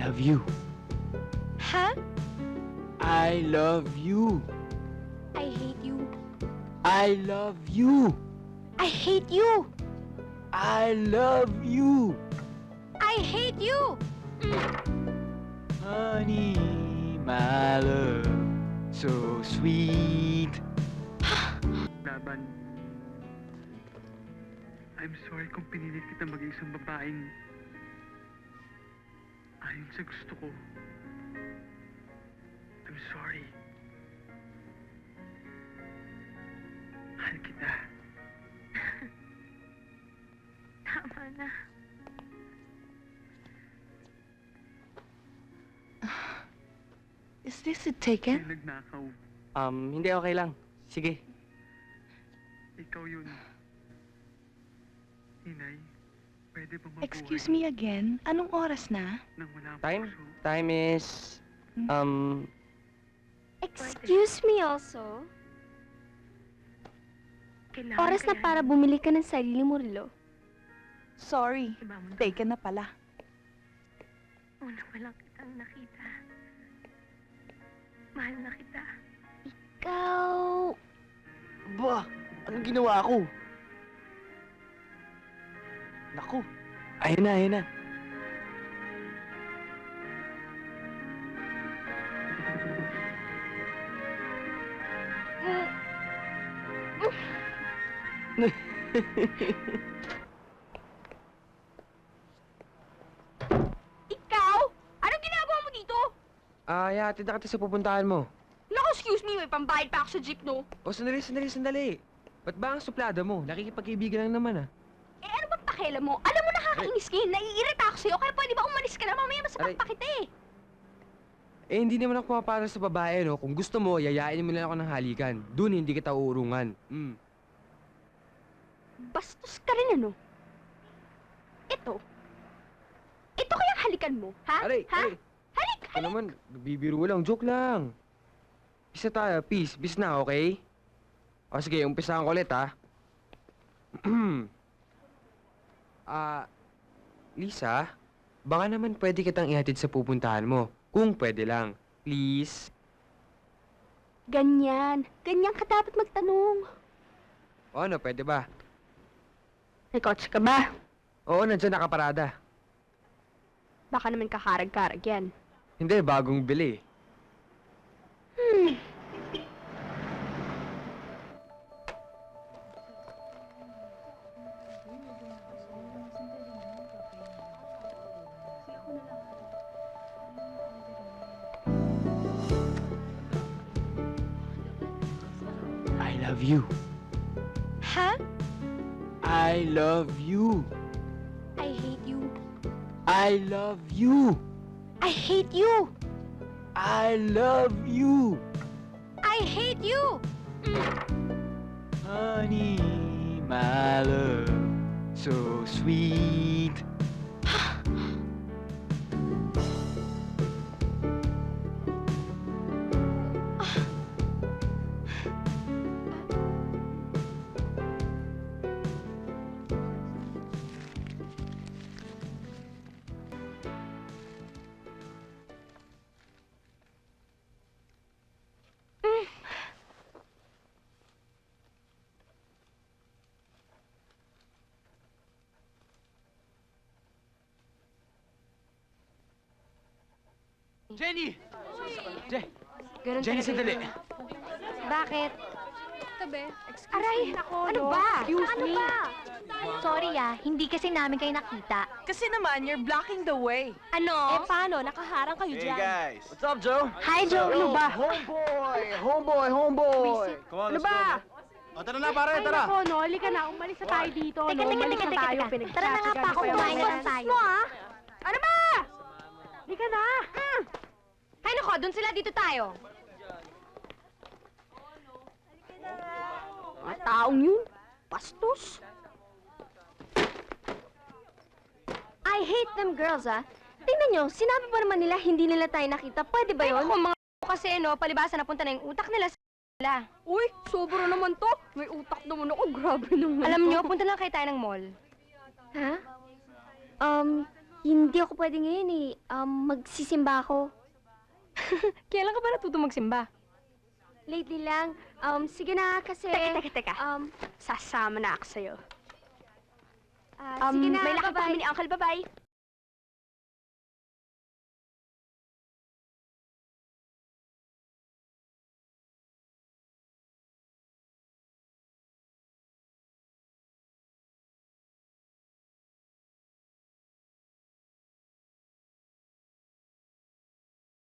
love you. Ha? I love you. I hate you. I love you. I hate you. I love you. I hate you. Honey, my love, so sweet. Laban. I'm sorry kung pinilit kita maging isang babaeng ayon sa gusto ko. I'm sorry. Mahal kita. Tama na. Is this it taken? May nagnakaw. Hindi okay lang. Sige. Ikaw yun. Inay, pwede bang mabuhay Excuse me again, anong oras na? nang wala ang Time? puso? Time is... Excuse me also. Kailangan Oras na kaya para bumili ka ng sarili mo, Rilo. Sorry, iba mo na. taken na pala. Una pa lang kitang nakita. Mahal na kita. Ikaw... Ba, anong ginawa ko? Naku, ayun na. Ikaw? Anong ginagawa mo dito? Hatid na kita sa pupuntahan mo. Naku, excuse me, may pambayad pa ako sa jeep, no? O, sandali. Ba't ba ang suplada mo? Nakikipag-ibigan lang naman, ah. Eh, ano bang pakialam mo? Alam mo, nakakainis ka, naiirita ako sa'yo, kaya pwede ba umalis ka na? Mamaya masakit pa kita, eh. Eh, hindi naman ako pumapasok sa babae, no? Kung gusto mo, yayain mo lang ako ng halikan. Doon, hindi kita uurungan. Bastos ka rin, ano? Ito. Ito kayang halikan mo, ha? Aray, ha? aray. Halik, Ito naman, bibiro lang. Joke lang. Peace na tayo, peace. Peace na, okay? O, sige, umpisahan ko ulit, ha? Lisa, baka naman pwede kitang ihatid sa pupuntahan mo. Kung pwede lang. Please. Ganyan. Ganyan ka dapat magtanong. O ano, pwede ba? May kotse ka ba? Oo, nandiyan nakaparada. Baka naman kakarag-karag yan. Hindi, bagong bili. I love you. Ha? I love you. I hate you. I love you. I hate you. I love you. I hate you. Honey, my love, so sweet. Jenny! Ganun Jenny, talaga sandali. yun. Bakit? Tabi. Aray, ano ba? Excuse ano me. ba? Sorry hindi kasi namin kayo nakita. Kasi naman, you're blocking the way. Ano? Paano? Nakaharang kayo dyan. guys. What's up, Joe? Hi, Joe. Ano ba? Homeboy! Come on, Ano let's ba? go. O, tara na, pare, Ay, tara. nako, no. Halika na. Umalis na tayo dito. Teka, no? teka, Umalis teka, na teka, tayo. teka. Tara na nga pa ako, kumain na tayo. mo, ha? Ano ba? Halika na. Ay, nako, dun sila, dito tayo. Mga taong yun. Bastos. I hate them girls, Tingnan nyo, sinabi pa naman nila hindi nila tayo nakita. Pwede ba yun? Ay, mga kasi, palibasa napunta na yung utak nila sa nila. Uy, sobra naman to. May utak naman ako. Grabe naman Alam to. nyo, punta lang kayo tayo ng mall. Ha? Hindi ako pwede ngayon eh. Magsisimba ako. Kailan ka ba natuto magsimba? Lately lang. Sige na kasi... Teka. Sasama na ako sa'yo. Sige na, may lakad pa bye-bye. kami ni Uncle. Bye-bye.